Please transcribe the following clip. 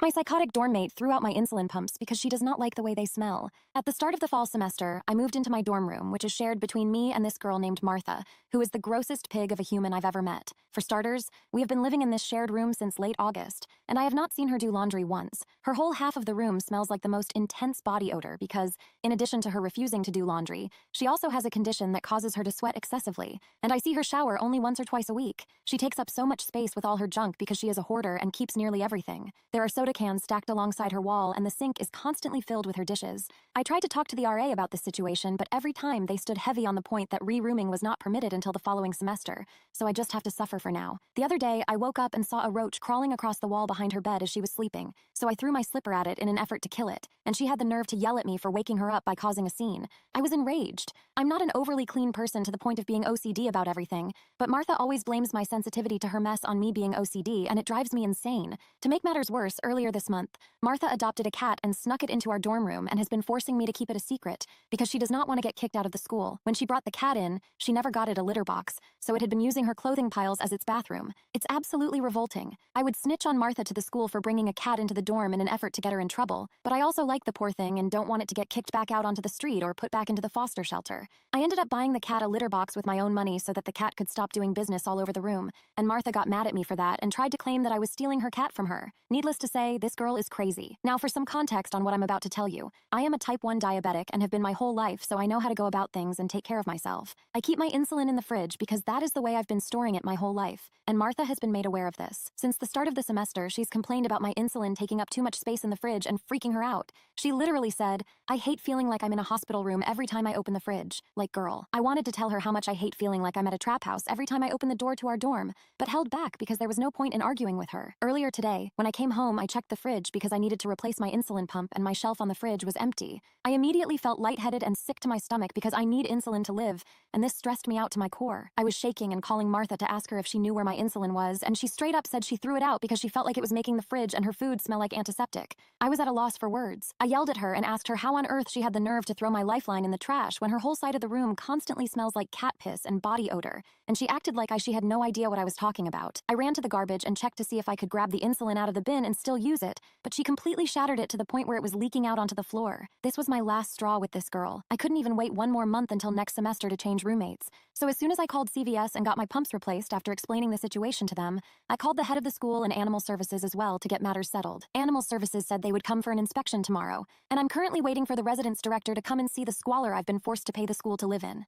My psychotic dorm mate threw out my insulin pumps because she does not like the way they smell. At the start of the fall semester, I moved into my dorm room, which is shared between me and this girl named Martha, who is the grossest pig of a human I've ever met. For starters, we have been living in this shared room since late August, and I have not seen her do laundry once. Her whole half of the room smells like the most intense body odor because, in addition to her refusing to do laundry, she also has a condition that causes her to sweat excessively, and I see her shower only once or twice a week. She takes up so much space with all her junk because she is a hoarder and keeps nearly everything. There are soda cans stacked alongside her wall, and the sink is constantly filled with her dishes. I tried to talk to the RA about this situation, but every time they stood heavy on the point that re-rooming was not permitted until the following semester, so I just have to suffer for now. The other day, I woke up and saw a roach crawling across the wall behind her bed as she was sleeping, so I threw my slipper at it in an effort to kill it, and she had the nerve to yell at me for waking her up by causing a scene. I was enraged. I'm not an overly clean person to the point of being OCD about everything, but Martha always blames my sensitivity to her mess on me being OCD, and it drives me insane. To make matters worse, earlier this month, Martha adopted a cat and snuck it into our dorm room and has been forcing me to keep it a secret because she does not want to get kicked out of the school. When she brought the cat in, she never got it a litter box, so it had been using her clothing piles as its bathroom. It's absolutely revolting. I would snitch on Martha to the school for bringing a cat into the dorm in an effort to get her in trouble, but I also like the poor thing and don't want it to get kicked back out onto the street or put back into the foster shelter. I ended up buying the cat a litter box with my own money so that the cat could stop doing business all over the room, and Martha got mad at me for that and tried to claim that I was stealing her cat from her. Needless to say, this girl is crazy. Now for some context on what I'm about to tell you. I am a type 1 diabetic and have been my whole life, so I know how to go about things and take care of myself. I keep my insulin in the fridge because that is the way I've been storing it my whole life, and Martha has been made aware of this. Since the start of the semester, she's complained about my insulin taking up too much space in the fridge and freaking her out. She literally said, "I hate feeling like I'm in a hospital room every time I open the fridge." Like, girl. I wanted to tell her how much I hate feeling like I'm at a trap house every time I open the door to our dorm, but held back because there was no point in arguing with her. Earlier today, when I came home, I checked the fridge because I needed to replace my insulin pump and my shelf on the fridge was empty. I immediately felt lightheaded and sick to my stomach because I need insulin to live, and this stressed me out to my core. I was shaking and calling Martha to ask her if she knew where my insulin was, and she straight up said she threw it out because she felt like it was making the fridge and her food smell like antiseptic. I was at a loss for words. I yelled at her and asked her how on earth she had the nerve to throw my lifeline in the trash when her whole side of the room constantly smells like cat piss and body odor, and she acted like she had no idea what I was talking about. I ran to the garbage and checked to see if I could grab the insulin out of the bin and still use it, but she completely shattered it to the point where it was leaking out onto the floor. This was my last straw with this girl. I couldn't even wait one more month until next semester to change roommates. So as soon as I called CVS and got my pumps replaced after explaining the situation to them, I called the head of the school and Animal Services as well to get matters settled. Animal Services said they would come for an inspection tomorrow, and I'm currently waiting for the residence director to come and see the squalor I've been forced to pay the school to live in.